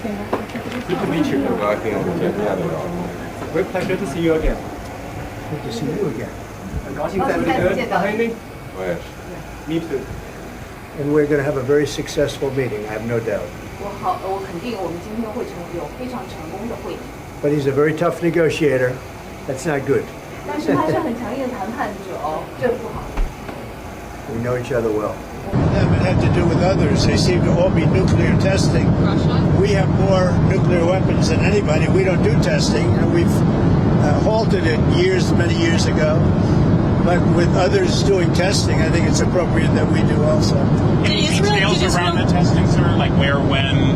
Good to meet you. Great pleasure to see you again. Good to see you again. 很高兴再次见到你。Me too. And we're going to have a very successful meeting, I have no doubt. 我肯定我们今天会有非常成功的会议。But he's a very tough negotiator. That's not good. 但是他是很强硬的谈判者哦，这不好。We know each other well. Them it had to do with others. They seem to all be nuclear testing. We have more nuclear weapons than anybody. We don't do testing, and we've halted it many years ago. But with others doing testing, I think it's appropriate that we do also. Any details around the testing, sir? Like where, when?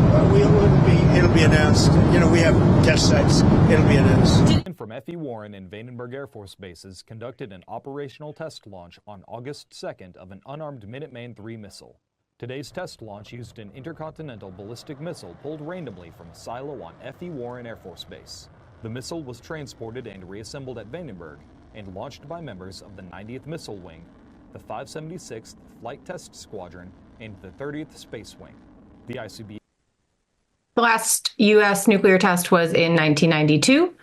It'll be announced. You know, we have test sites. It'll be announced. From F.E. Warren and Vandenberg Air Force bases conducted an operational test launch on August 2nd of an unarmed Minuteman III missile. Today's test launch used an intercontinental ballistic missile pulled randomly from a silo on F.E. Warren Air Force Base. The missile was transported and reassembled at Vandenberg and launched by members of the 90th Missile Wing, the 576th Flight Test Squadron, and the 30th Space Wing. The ICB. The last U.S. nuclear test was in 1992.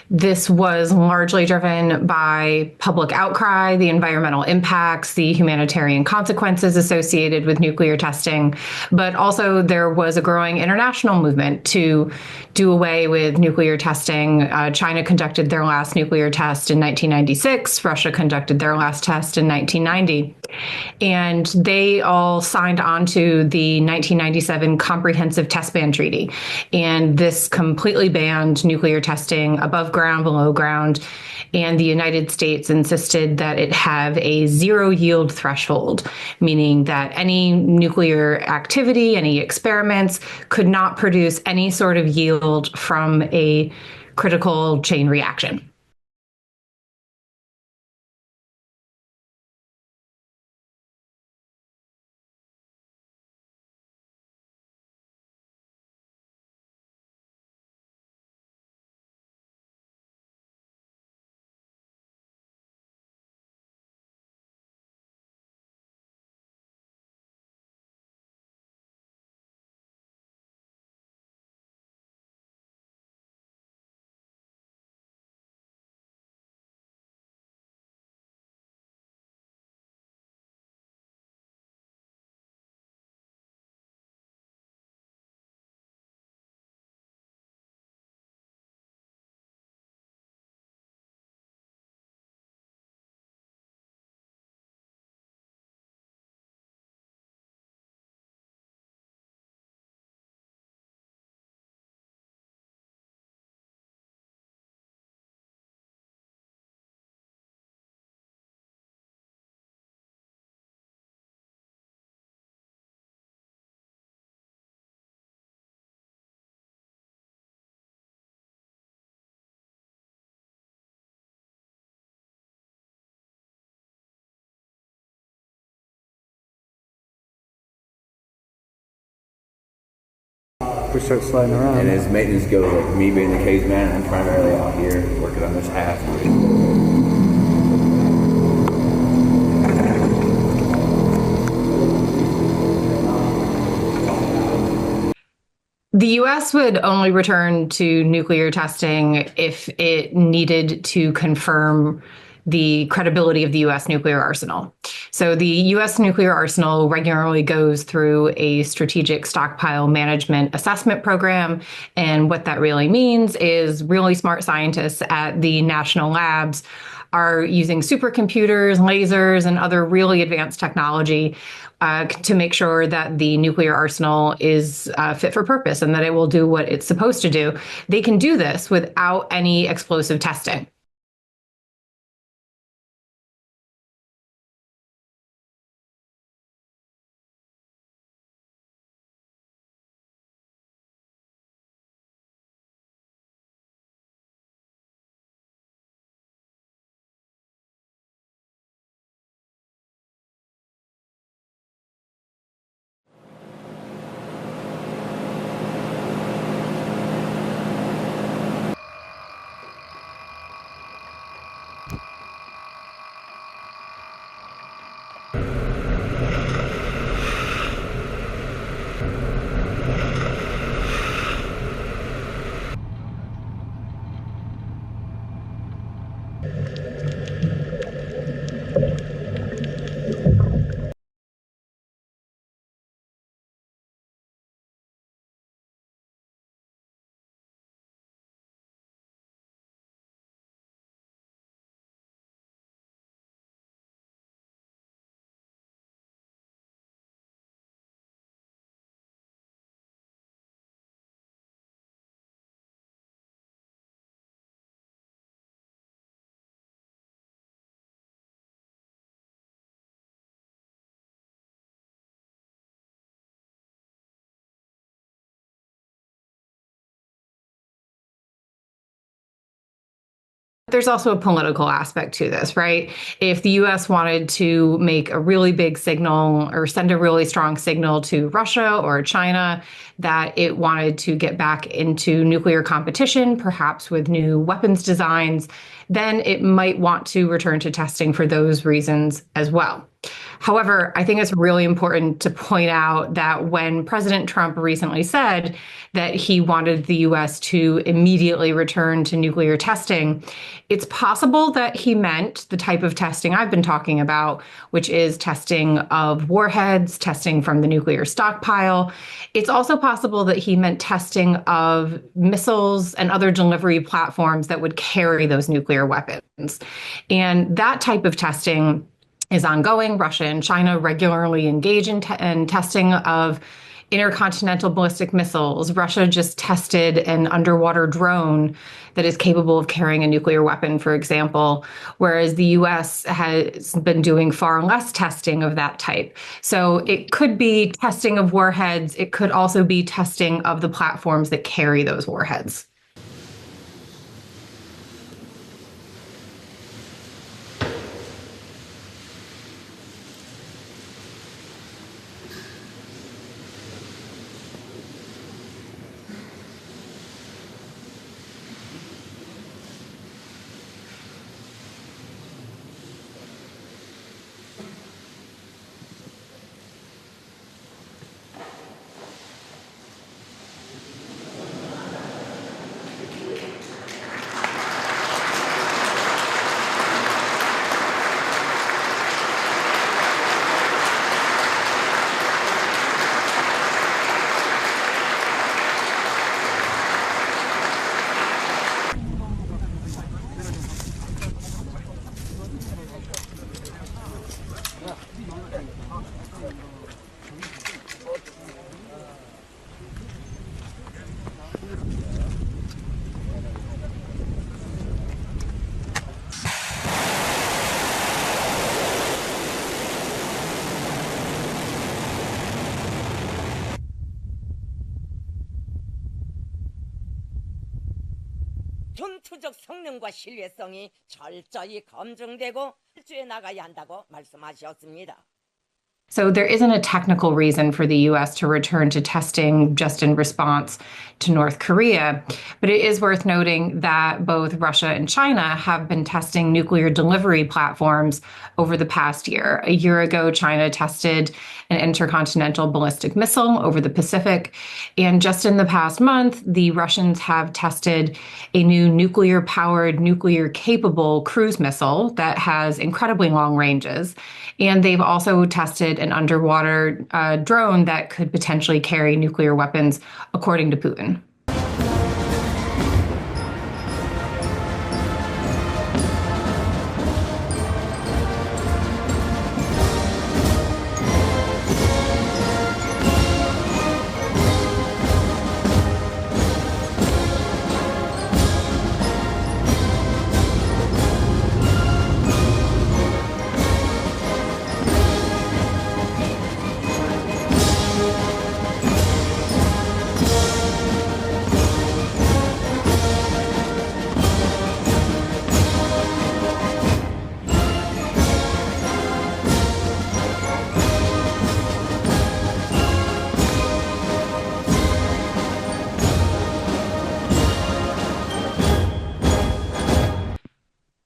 This was largely driven by public outcry, the environmental impacts, the humanitarian consequences associated with nuclear testing, but also there was a growing international movement to do away with nuclear testing. China conducted their last nuclear test in 1996. Russia conducted their last test in 1990. And they all signed on to the 1997 Comprehensive Test Ban Treaty. And this completely banned nuclear testing above ground, below ground. And the United States insisted that it have a zero yield threshold, meaning that any nuclear activity, any experiments could not produce any sort of yield from a critical chain reaction. We start sliding around. And as maintenance goes, like me being the caveman, I'm primarily out here working on this half. The U.S. would only return to nuclear testing if it needed to confirm the credibility of the U.S. nuclear arsenal. So the U.S. nuclear arsenal regularly goes through a strategic stockpile management assessment program. And what that really means is really smart scientists at the national labs are using supercomputers, lasers, and other really advanced technology to make sure that the nuclear arsenal is fit for purpose and that it will do what it's supposed to do. They can do this without any explosive testing. There's also a political aspect to this, right? If the US wanted to make a really big signal or send a really strong signal to Russia or China that it wanted to get back into nuclear competition, perhaps with new weapons designs, then it might want to return to testing for those reasons as well. However, I think it's really important to point out that when President Trump recently said that he wanted the US to immediately return to nuclear testing, it's possible that he meant the type of testing I've been talking about, which is testing of warheads, testing from the nuclear stockpile. It's also possible that he meant testing of missiles and other delivery platforms that would carry those nuclear weapons. And that type of testing is ongoing. Russia and China regularly engage in testing of intercontinental ballistic missiles. Russia just tested an underwater drone that is capable of carrying a nuclear weapon, for example, whereas the US has been doing far less testing of that type. So it could be testing of warheads. It could also be testing of the platforms that carry those warheads. 전투적 성능과 신뢰성이 철저히 검증되고 실주해 나가야 한다고 말씀하셨습니다. So there isn't a technical reason for the US to return to testing just in response to North Korea, but it is worth noting that both Russia and China have been testing nuclear delivery platforms over the past year. A year ago, China tested an intercontinental ballistic missile over the Pacific, and just in the past month, the Russians have tested a new nuclear-powered, nuclear-capable cruise missile that has incredibly long ranges, and they've also tested an underwater drone that could potentially carry nuclear weapons, according to Putin.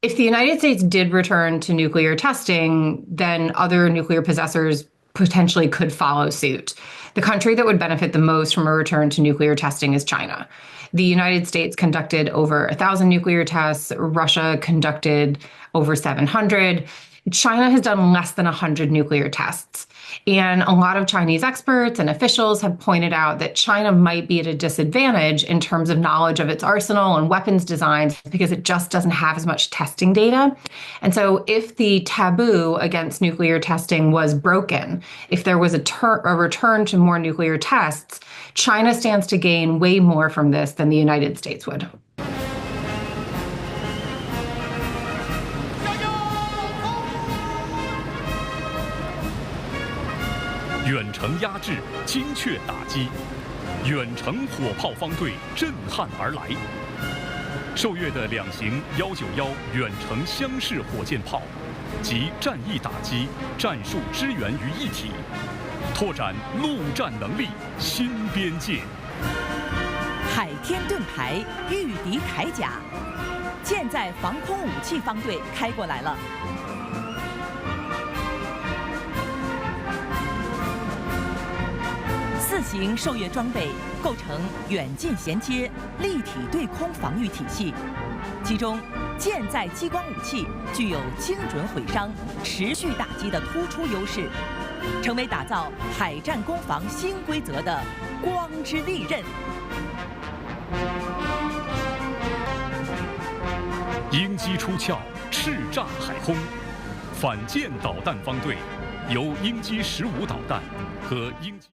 If the United States did return to nuclear testing, then other nuclear possessors potentially could follow suit. The country that would benefit the most from a return to nuclear testing is China. The United States conducted over 1,000 nuclear tests. Russia conducted over 700. China has done less than 100 nuclear tests. And a lot of Chinese experts and officials have pointed out that China might be at a disadvantage in terms of knowledge of its arsenal and weapons designs because it just doesn't have as much testing data. And so if the taboo against nuclear testing was broken, if there was a return to more nuclear tests, China stands to gain way more from this than the United States would. 远程压制，精确打击，远程火炮方队震撼而来。受阅的2型191远程厢式火箭炮，集战役打击、战术支援于一体，拓展陆战能力新边界。海天盾牌，御敌铠甲，舰载防空武器方队开过来了。4型受阅装备构成远近衔接、立体对空防御体系，其中舰载激光武器具有精准毁伤、持续打击的突出优势，成为打造海战攻防新规则的光之利刃。鹰击出鞘，叱咤海空。反舰导弹方队由鹰击15导弹和鹰击。